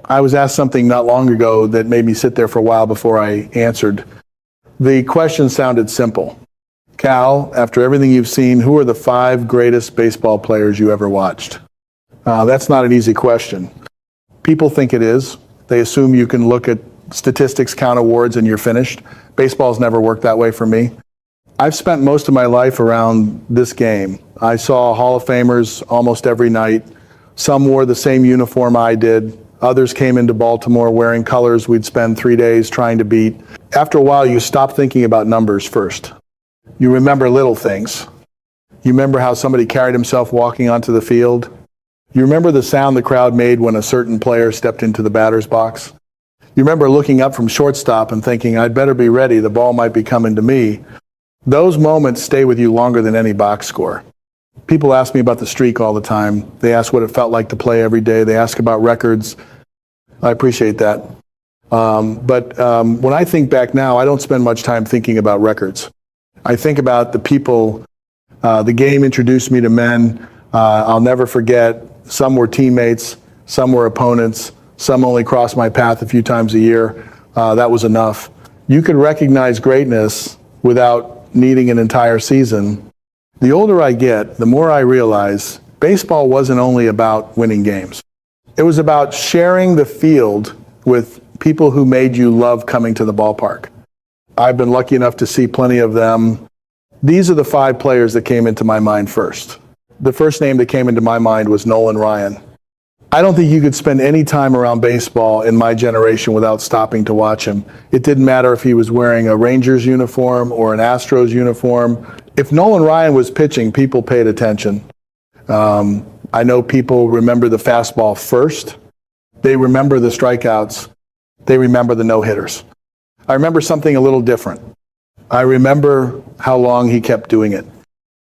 I was asked something not long ago that made me sit there for a while before I answered. The question sounded simple. Cal, after everything you've seen, who are the 5 greatest baseball players you ever watched? That's not an easy question. People think it is. They assume you can look at statistics, count awards, and you're finished. Baseball's never worked that way for me. I've spent most of my life around this game. I saw Hall of Famers almost every night. Some wore the same uniform I did. Others came into Baltimore wearing colors we'd spend 3 days trying to beat. After a while, you stop thinking about numbers first. You remember little things. You remember how somebody carried himself walking onto the field. You remember the sound the crowd made when a certain player stepped into the batter's box. You remember looking up from shortstop and thinking, I'd better be ready, the ball might be coming to me. Those moments stay with you longer than any box score. People ask me about the streak all the time. They ask what it felt like to play every day. They ask about records. I appreciate that. But when I think back now, I don't spend much time thinking about records. I think about the people. The game introduced me to men I'll never forget. Some were teammates, some were opponents, some only crossed my path a few times a year. That was enough. You could recognize greatness without needing an entire season. The older I get, the more I realize baseball wasn't only about winning games. It was about sharing the field with people who made you love coming to the ballpark. I've been lucky enough to see plenty of them. These are the 5 players that came into my mind first. The first name that came into my mind was Nolan Ryan. I don't think you could spend any time around baseball in my generation without stopping to watch him. It didn't matter if he was wearing a Rangers uniform or an Astros uniform. If Nolan Ryan was pitching, people paid attention. I know people remember the fastball first. They remember the strikeouts. They remember the no-hitters. I remember something a little different. I remember how long he kept doing it.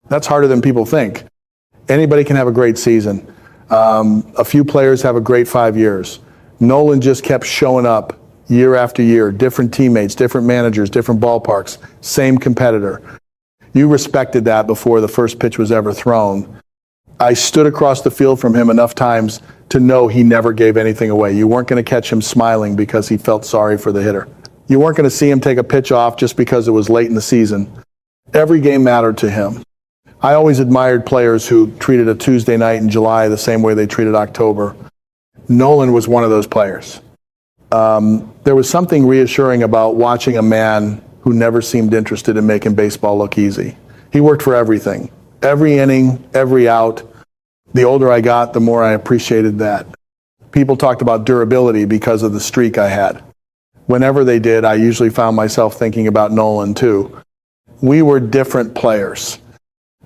That's harder than people think. Anybody can have a great season. A few players have a great 5 years. Nolan just kept showing up year after year, different teammates, different managers, different ballparks, same competitor. You respected that before the first pitch was ever thrown. I stood across the field from him enough times to know he never gave anything away. You weren't going to catch him smiling because he felt sorry for the hitter. You weren't going to see him take a pitch off just because it was late in the season. Every game mattered to him. I always admired players who treated a Tuesday night in July the same way they treated October. Nolan was one of those players. There was something reassuring about watching a man who never seemed interested in making baseball look easy. He worked for everything. Every inning, every out. The older I got, the more I appreciated that. People talked about durability because of the streak I had. Whenever they did, I usually found myself thinking about Nolan too. We were different players.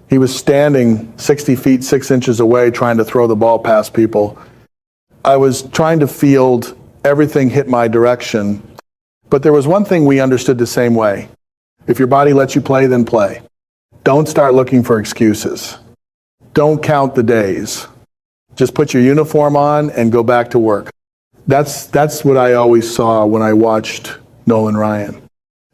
He was standing 60 feet, 6 inches away trying to throw the ball past people. I was trying to field, everything hit my direction. But there was one thing we understood the same way. If your body lets you play, then play. Don't start looking for excuses. Don't count the days. Just put your uniform on and go back to work. That's what I always saw when I watched Nolan Ryan.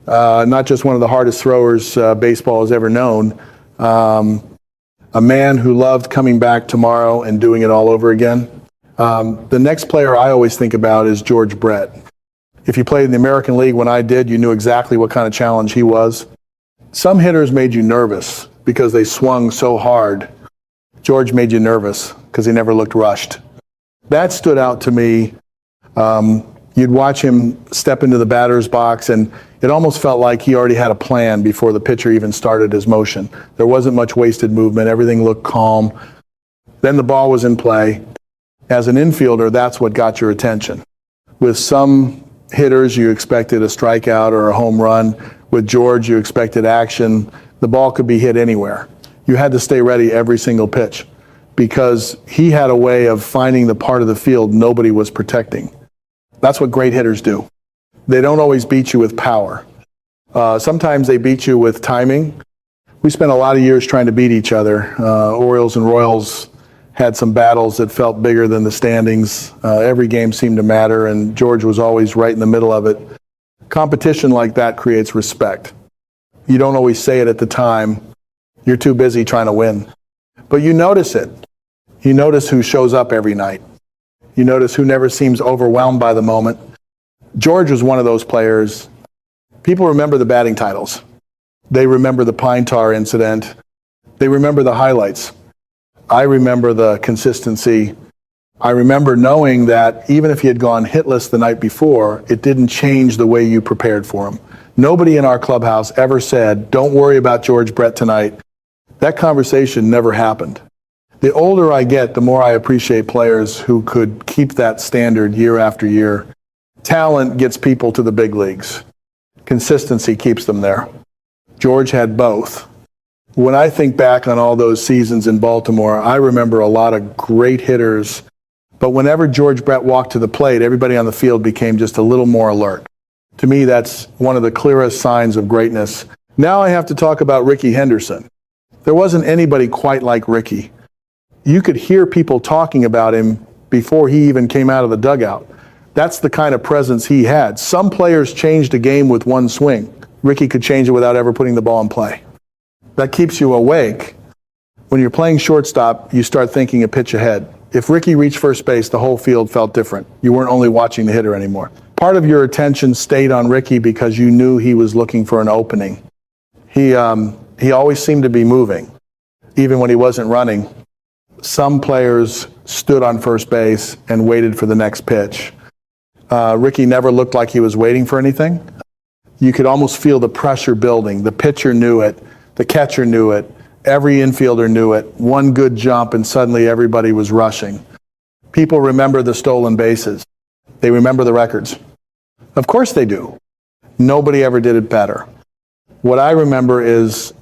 Not just one of the hardest throwers baseball has ever known. A man who loved coming back tomorrow and doing it all over again. The next player I always think about is George Brett. If you played in the American League when I did, you knew exactly what kind of challenge he was. Some hitters made you nervous because they swung so hard. George made you nervous because he never looked rushed. That stood out to me. You'd watch him step into the batter's box, and it almost felt like he already had a plan before the pitcher even started his motion. There wasn't much wasted movement. Everything looked calm. Then the ball was in play. As an infielder, that's what got your attention. With some hitters, you expected a strikeout or a home run. With George, you expected action. The ball could be hit anywhere. You had to stay ready every single pitch because he had a way of finding the part of the field nobody was protecting. That's what great hitters do. They don't always beat you with power. Sometimes they beat you with timing. We spent a lot of years trying to beat each other. Orioles and Royals had some battles that felt bigger than the standings. Every game seemed to matter, and George was always right in the middle of it. Competition like that creates respect. You don't always say it at the time. You're too busy trying to win. But you notice it. You notice who shows up every night. You notice who never seems overwhelmed by the moment. George was one of those players. People remember the batting titles. They remember the pine tar incident. They remember the highlights. I remember the consistency. I remember knowing that even if he had gone hitless the night before, it didn't change the way you prepared for him. Nobody in our clubhouse ever said, don't worry about George Brett tonight. That conversation never happened. The older I get, the more I appreciate players who could keep that standard year after year. Talent gets people to the big leagues. Consistency keeps them there. George had both. When I think back on all those seasons in Baltimore, I remember a lot of great hitters. But whenever George Brett walked to the plate, everybody on the field became just a little more alert. To me, that's one of the clearest signs of greatness. Now I have to talk about Rickey Henderson. There wasn't anybody quite like Rickey. You could hear people talking about him before he even came out of the dugout. That's the kind of presence he had. Some players changed a game with one swing. Rickey could change it without ever putting the ball in play. That keeps you awake. When you're playing shortstop, you start thinking a pitch ahead. If Rickey reached first base, the whole field felt different. You weren't only watching the hitter anymore. Part of your attention stayed on Rickey because you knew he was looking for an opening. He always seemed to be moving, even when he wasn't running. Some players stood on first base and waited for the next pitch. Rickey never looked like he was waiting for anything. You could almost feel the pressure building. The pitcher knew it. The catcher knew it. Every infielder knew it. One good jump and suddenly everybody was rushing. People remember the stolen bases. They remember the records. Of course they do. Nobody ever did it better. What I remember is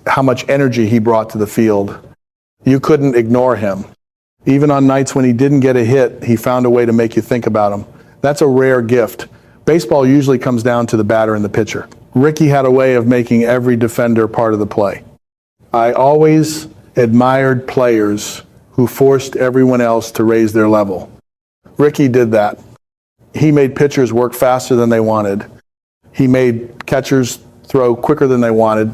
how much energy he brought to the field. You couldn't ignore him. Even on nights when he didn't get a hit, he found a way to make you think about him. That's a rare gift. Baseball usually comes down to the batter and the pitcher. Rickey had a way of making every defender part of the play. I always admired players who forced everyone else to raise their level. Rickey did that. He made pitchers work faster than they wanted. He made catchers throw quicker than they wanted.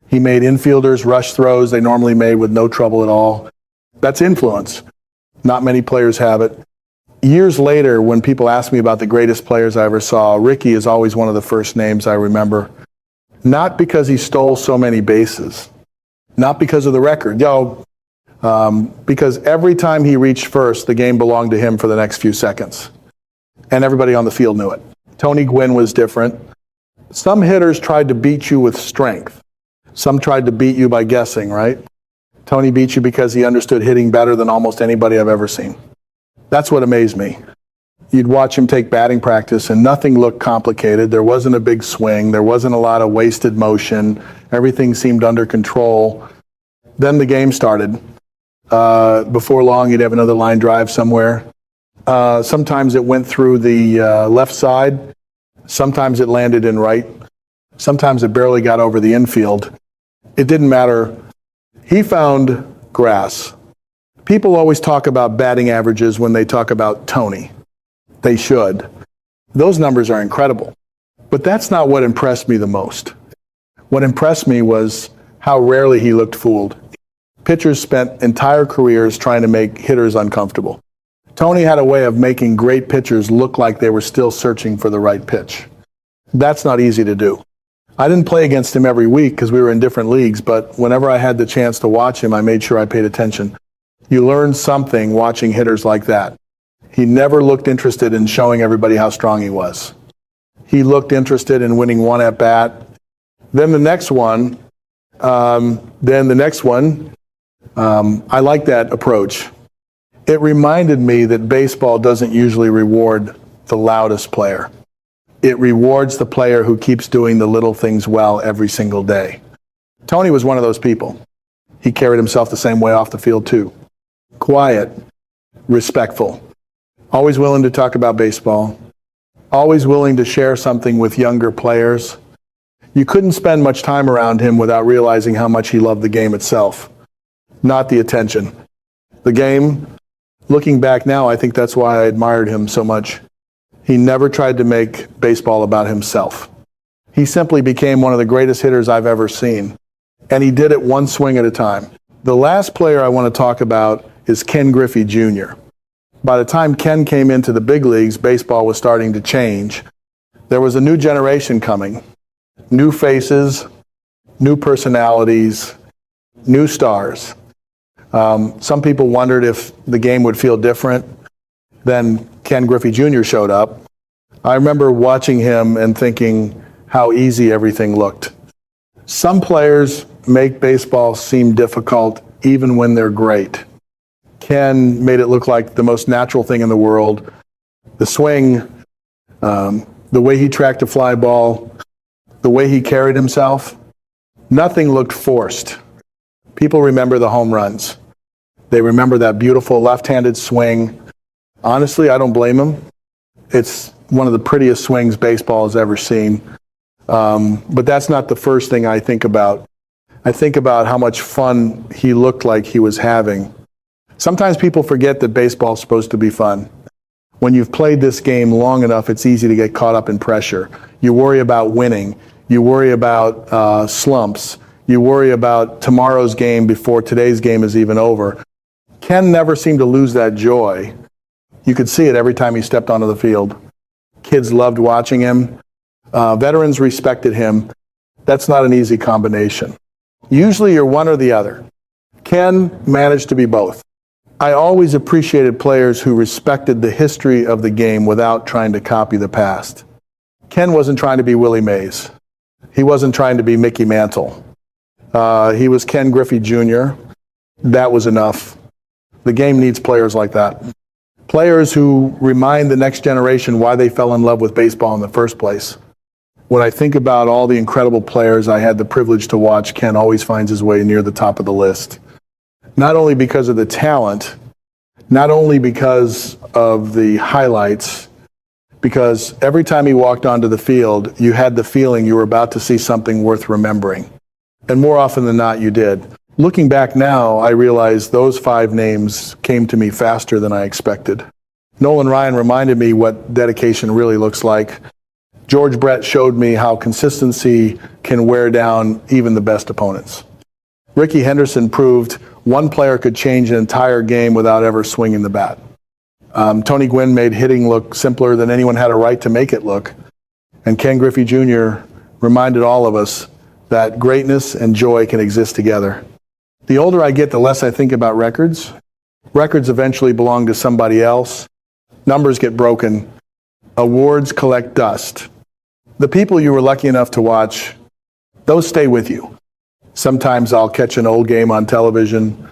He made infielders rush throws they normally made with no trouble at all. That's influence. Not many players have it. Years later, when people ask me about the greatest players I ever saw, Rickey is always one of the first names I remember. Not because he stole so many bases. Not because of the record. Because every time he reached first, the game belonged to him for the next few seconds. And everybody on the field knew it. Tony Gwynn was different. Some hitters tried to beat you with strength. Some tried to beat you by guessing, right? Tony beat you because he understood hitting better than almost anybody I've ever seen. That's what amazed me. You'd watch him take batting practice and nothing looked complicated. There wasn't a big swing. There wasn't a lot of wasted motion. Everything seemed under control. Then the game started. Before long, he'd have another line drive somewhere. Sometimes it went through the left side. Sometimes it landed in right. Sometimes it barely got over the infield. It didn't matter. He found grass. People always talk about batting averages when they talk about Tony. They should. Those numbers are incredible. But that's not what impressed me the most. What impressed me was how rarely he looked fooled. Pitchers spent entire careers trying to make hitters uncomfortable. Tony had a way of making great pitchers look like they were still searching for the right pitch. That's not easy to do. I didn't play against him every week because we were in different leagues, but whenever I had the chance to watch him, I made sure I paid attention. You learn something watching hitters like that. He never looked interested in showing everybody how strong he was. He looked interested in winning one at bat. Then the next one. I like that approach. It reminded me that baseball doesn't usually reward the loudest player. It rewards the player who keeps doing the little things well every single day. Tony was one of those people. He carried himself the same way off the field too. Quiet, respectful, always willing to talk about baseball, always willing to share something with younger players. You couldn't spend much time around him without realizing how much he loved the game itself, not the attention. The game, looking back now, I think that's why I admired him so much. He never tried to make baseball about himself. He simply became one of the greatest hitters I've ever seen, and he did it one swing at a time. The last player I want to talk about is Ken Griffey Jr. By the time Ken came into the big leagues, baseball was starting to change. There was a new generation coming. New faces, new personalities, new stars. Some people wondered if the game would feel different. Then Ken Griffey Jr. showed up. I remember watching him and thinking how easy everything looked. Some players make baseball seem difficult even when they're great. Ken made it look like the most natural thing in the world. The swing, the way he tracked a fly ball, the way he carried himself, nothing looked forced. People remember the home runs. They remember that beautiful left-handed swing. Honestly, I don't blame him. It's one of the prettiest swings baseball has ever seen. But that's not the first thing I think about. I think about how much fun he looked like he was having. Sometimes people forget that baseball is supposed to be fun. When you've played this game long enough, it's easy to get caught up in pressure. You worry about winning. You worry about slumps. You worry about tomorrow's game before today's game is even over. Ken never seemed to lose that joy. You could see it every time he stepped onto the field. Kids loved watching him. Veterans respected him. That's not an easy combination. Usually you're one or the other. Ken managed to be both. I always appreciated players who respected the history of the game without trying to copy the past. Ken wasn't trying to be Willie Mays. He wasn't trying to be Mickey Mantle. He was Ken Griffey Jr. That was enough. The game needs players like that. Players who remind the next generation why they fell in love with baseball in the first place. When I think about all the incredible players I had the privilege to watch, Ken always finds his way near the top of the list. Not only because of the talent, not only because of the highlights, because every time he walked onto the field, you had the feeling you were about to see something worth remembering. And more often than not, you did. Looking back now, I realize those 5 names came to me faster than I expected. Nolan Ryan reminded me what dedication really looks like. George Brett showed me how consistency can wear down even the best opponents. Rickey Henderson proved one player could change an entire game without ever swinging the bat. Tony Gwynn made hitting look simpler than anyone had a right to make it look. And Ken Griffey Jr. reminded all of us that greatness and joy can exist together. The older I get, the less I think about records. Records eventually belong to somebody else. Numbers get broken. Awards collect dust. The people you were lucky enough to watch, those stay with you. Sometimes I'll catch an old game on television.